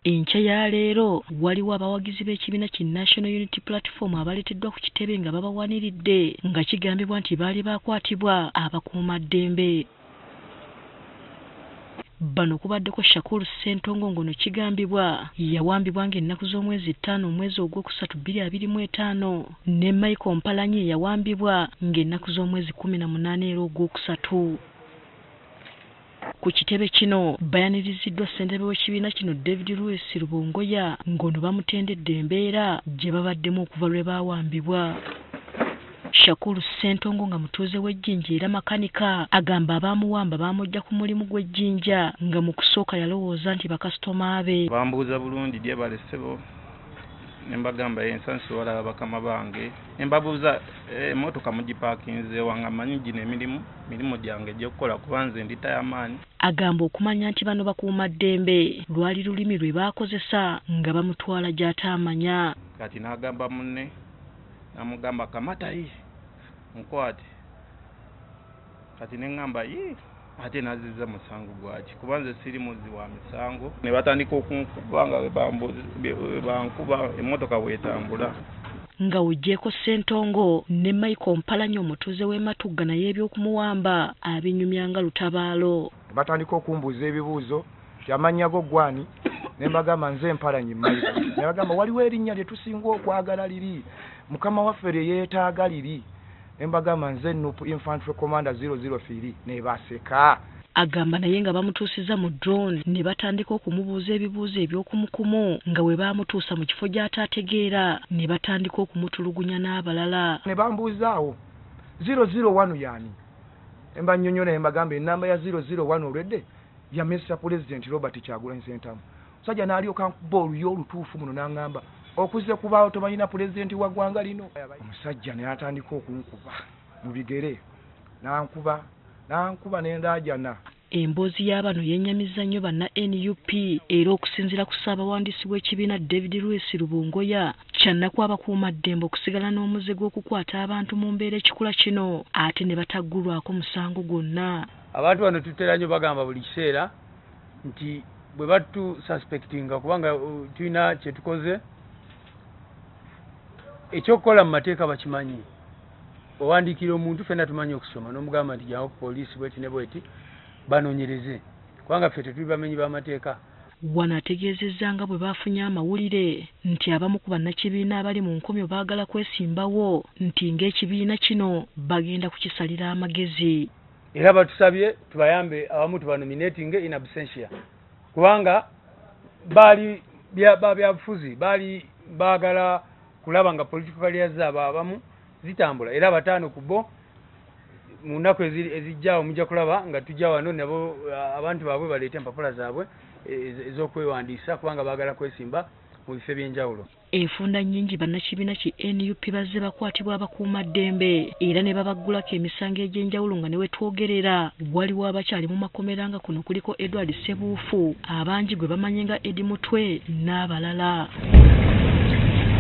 Enkya ya leero waliwo abawagizi b'ekibiina ki National Unity Platform abaleeteddwa ku kitebe nga babawaniridde nga kigambibwa nti baali bakwatibwa abakuumaddembe. Bano kubaddeko Shakur Ssentongo ngono kigambibwa yawambibwa ng'ennaku z'omwezi 5 omwezi ogwokusatu 2025 ne Michael Mpalanyi yawambibwa ng'ennaku z'omwezi 18 ogwokusatu. Ku kitebe kino bayaniriziddwa ssentebe w'ekibiina kino David Louis Rubongoya ngono bamutendedde embeera gye babaddemu okuva lwe baawambibwa. Shakur Ssentongo nga mutuuze w'ejjinja era makanika agamba abaamuwamba baamujja ku mulimu gw'ejjinja nga mu kusooka yalowooza nti bakasitoma be. Bambuuza bulungi Dyebale ssebo ne mbagamba ensansi wala bakama bange ne mbabuuza emmotoka mugipaakinze wanga manyi gino emirimu gyange gy'okukola kuba nze ndi tayamaani. Agamba okumanya nti bano bakuumaddembe lwali lulimi lwe baakozesa nga bamutwala gy'ataamanya. Kati n'agamba munne namugamba kamata yi nkwate kati neŋŋamba yi ate nazizza musango gwaki kuba nze siri muzi wa misango. Ne batandika okunkuba nga bankuba emmotoka bw'etambula. Nga wujjeeko Ssentongo ne Michael Mpalanyi omutuuze w'e Matugga naye eby'okumuwamba abinyumya nga lutabaalo. Batandika okumbuuza ebibuuzo amannya go gwani ne mbagamba nze Mpalanyi Michael. Ne bagamba waliwo erinnya lye tusinga okwagala liri mukama waffe lye yeetaaga liri. Ne mbagamba nze Nuupu Infantry Commander 003 ne baseka. Agamba naye nga bamutuusiza mu drone ne batandika okumubuuza ebibuuzo eby'okumukumu nga bwe baamutuusa mu kifo gy'ataategeera ne batandika okumutulugunya n'abalala. Ne bambuuzaawo 001 yani. Emba nnyonnyola ne mbagamba ennamba ya 001 olwedde ya Mr. President Robert Kyagulanyi Ssentamu. Musajja n'alyoka nkuba oluyo olutuufu muno n'aŋŋamba okuze kubaawo tomanyina pulezidenti wa ggwanga lino. Omusajja ne atandika okunkuba mu bigere n'ankuba n'endaajana. Emboozi y'abano yennyamizza nnyo banna NUP era okusinziira ku ssaabawandiisi w'ekibiina David Louis Rubongoya kyannaku abakuumaddembe okusigala n'omuze gw'okukwata abantu mu mbeera ekikula kino ate ne bataggulwako musango gwonna. Abantu bano tutera nnyo bagamba buli kiseera nti bwe batu suspectinga kubanga tulina kye tukoze ekyokukola mu mateeka bakimanyi. Owandiikira omuntu ffenna tumanyi okusoma n'omugamba nti jangu ku poliisi bweti ne bweti banoonyereze kubanga ffe tetuli bamenyi b'amateeka. Wano ategeezezza nga bwe baafunye amawulire nti abamu ku bannakibiina abali mu nkomyo baagala kwesimbawo nti ng'ekibiina kino bagenda kukisalira amagezi. Era batusabye tubayambe abamu tubanominating in absentia kubanga baali byabufuzi baali baagala kulaba nga political careers zaabwe abamu zitambula era bataano ku bo mu nnaku ezijjawo mujja kulaba nga tujja wano nabo abantu baabwe baleete empapula zaabwe ez'okwewandiisa kubanga baagala kwesimba mu bifo eby'enjawulo. Enfunda nnyingi bannakibiina ki NUP bazze bakwatibwa abakuumaddembe era ne babaggulako emisango egy'enjawulo nga ne we twogerera waliwo abakyali mu makomera nga kuno kuliko Edward Ssebuufu abangi gwe bamanyi nga Edi Mutwe n'abalala.